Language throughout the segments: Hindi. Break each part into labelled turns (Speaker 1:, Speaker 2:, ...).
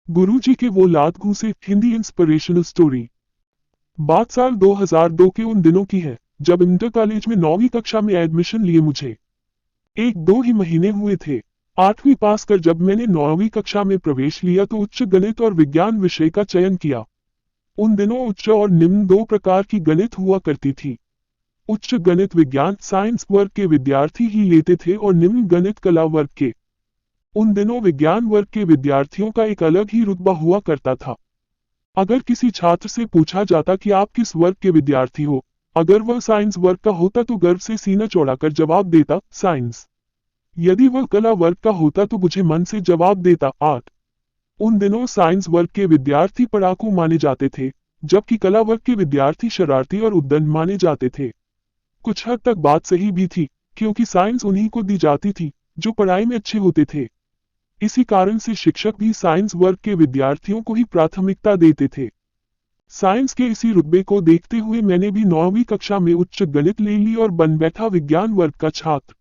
Speaker 1: गुरुजी के वो लात घूंसे हिंदी इंस्पिरेशनल स्टोरी। बात साल 2002 के उन दिनों की है जब इंटर कॉलेज में 9वीं कक्षा में एडमिशन लिए मुझे एक दो ही महीने हुए थे। 8वीं पास कर जब मैंने 9वीं कक्षा में प्रवेश लिया तो उच्च गणित और विज्ञान विषय का चयन किया। उन दिनों उच्च और निम्न दो प्रकार की गणित हुआ करती थी। उच्च गणित विज्ञान साइंस वर्ग के विद्यार्थी ही लेते थे और निम्न गणित कला वर्ग के। उन दिनों विज्ञान वर्ग के विद्यार्थियों का एक अलग ही रुतबा हुआ करता था। अगर किसी छात्र से पूछा जाता कि आप किस वर्ग के विद्यार्थी हो, अगर वह साइंस वर्ग का होता तो गर्व से सीना चौड़ाकर जवाब देता साइंस। यदि वह कला वर्ग का होता तो मुझे मन से जवाब देता आर्ट। उन दिनों साइंस वर्ग के विद्यार्थी पढ़ाकू माने जाते थे, जबकि कला वर्ग के विद्यार्थी शरारती और उद्दंड माने जाते थे। कुछ हद तक बात सही भी थी, क्योंकि साइंस उन्हीं को दी जाती थी जो पढ़ाई में अच्छे होते थे। इसी कारण से शिक्षक भी साइंस वर्ग के विद्यार्थियों को ही प्राथमिकता देते थे। साइंस के इसी रुतबे को देखते हुए मैंने भी 9वीं कक्षा में उच्च गणित ले ली और बन बैठा विज्ञान वर्ग का छात्र।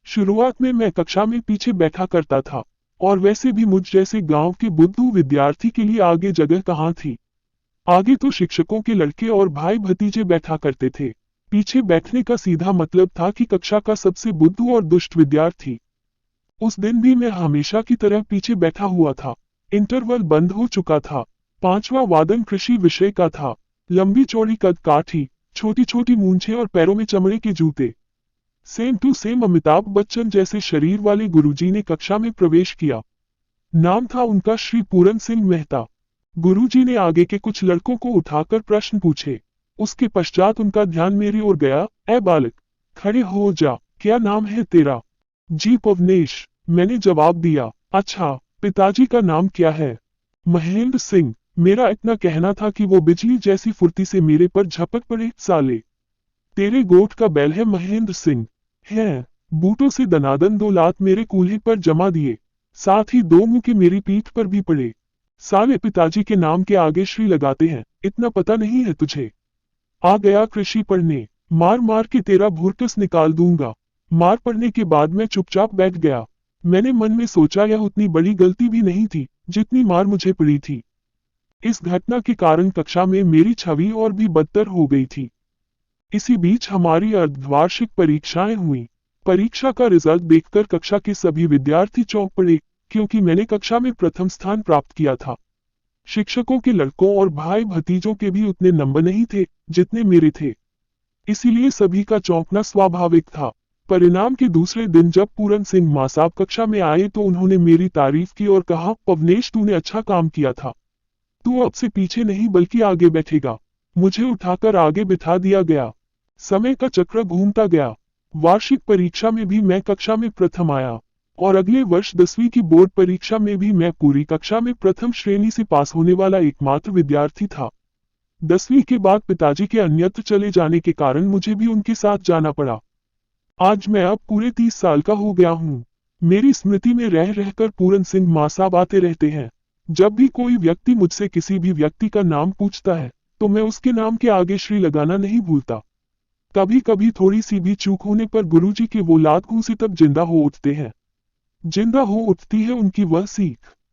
Speaker 1: शुरुआत में मैं कक्षा में पीछे बैठा करता था, और वैसे भी मुझ जैसे गांव के बुद्धू विद्यार्थी के लिए आगे जगह कहाँ थी। आगे तो शिक्षकों के लड़के और भाई भतीजे बैठा करते थे। पीछे बैठने का सीधा मतलब था कि कक्षा का सबसे बुद्धू और दुष्ट विद्यार्थी। उस दिन भी मैं हमेशा की तरह पीछे बैठा हुआ था। इंटरवल बंद हो चुका था। 5वां वादन कृषि विषय का था। लंबी चौड़ी कद काठी, छोटी छोटी मूंछें और पैरों में चमड़े के जूते। Same to same Amitabh Bachchan जैसे शरीर वाले गुरुजी ने कक्षा में प्रवेश किया। नाम था उनका श्री पूरन सिंह मेहता। गुरुजी ने आगे के कुछ लड़कों को उठाकर प्रश्न पूछे। उसके पश्चात उनका ध्यान मेरी ओर गया। ए बालक, खड़े हो जा, क्या नाम है तेरा? जी पवनेश, मैंने जवाब दिया। अच्छा, पिताजी का नाम क्या है? महेंद्र सिंह। मेरा इतना कहना था कि वो बिजली जैसी फुर्ती से मेरे पर झपट पड़े। साले, तेरे गोठ का बैल है महेंद्र सिंह। है। बूटों से दनादन 2 लात मेरे कूल्हे पर जमा दिए, साथ ही 2 मुक्के मेरी पीठ पर भी पड़े। साले पिताजी के नाम के आगे श्री लगाते हैं, इतना पता नहीं है तुझे? आ गया कृषि पढ़ने, मार मार के तेरा भूरकस निकाल दूंगा। मार पड़ने के बाद मैं चुपचाप बैठ गया। मैंने मन में सोचा यह उतनी बड़ी गलती भी नहीं थी जितनी मार मुझे पड़ी थी। इस घटना के कारण कक्षा में मेरी छवि और भी बदतर हो गई थी। इसी बीच हमारी अर्धवार्षिक परीक्षाएं हुई। परीक्षा का रिजल्ट देखकर कक्षा के सभी विद्यार्थी चौंक पड़े, क्योंकि मैंने कक्षा में प्रथम स्थान प्राप्त किया था। शिक्षकों के लड़कों और भाई भतीजों के भी उतने नंबर नहीं थे जितने मेरे थे, इसीलिए सभी का चौंकना स्वाभाविक था। परिणाम के दूसरे दिन जब पूरन सिंह मासाब कक्षा में आए तो उन्होंने मेरी तारीफ की और कहा, पवनेश तूने अच्छा काम किया था। तू अब से पीछे नहीं बल्कि आगे बैठेगा। मुझे उठाकर आगे बिठा दिया गया। समय का चक्र घूमता गया। वार्षिक परीक्षा में भी मैं कक्षा में प्रथम आया, और अगले वर्ष 10वीं की बोर्ड परीक्षा में भी मैं पूरी कक्षा में प्रथम श्रेणी से पास होने वाला एकमात्र विद्यार्थी था। 10वीं के बाद पिताजी के अन्यत्र चले जाने के कारण मुझे भी उनके साथ जाना पड़ा। आज मैं अब पूरे 30 साल का हो गया हूँ। मेरी स्मृति में रह रहकर पूरन सिंह मासाब आते रहते हैं। जब भी कोई व्यक्ति मुझसे किसी भी व्यक्ति का नाम पूछता है तो मैं उसके नाम के आगे श्री लगाना नहीं भूलता। कभी कभी थोड़ी सी भी चूक होने पर गुरुजी के वो लात घूंसे तब जिंदा हो उठते हैं। जिंदा हो उठती है उनकी वह सीख।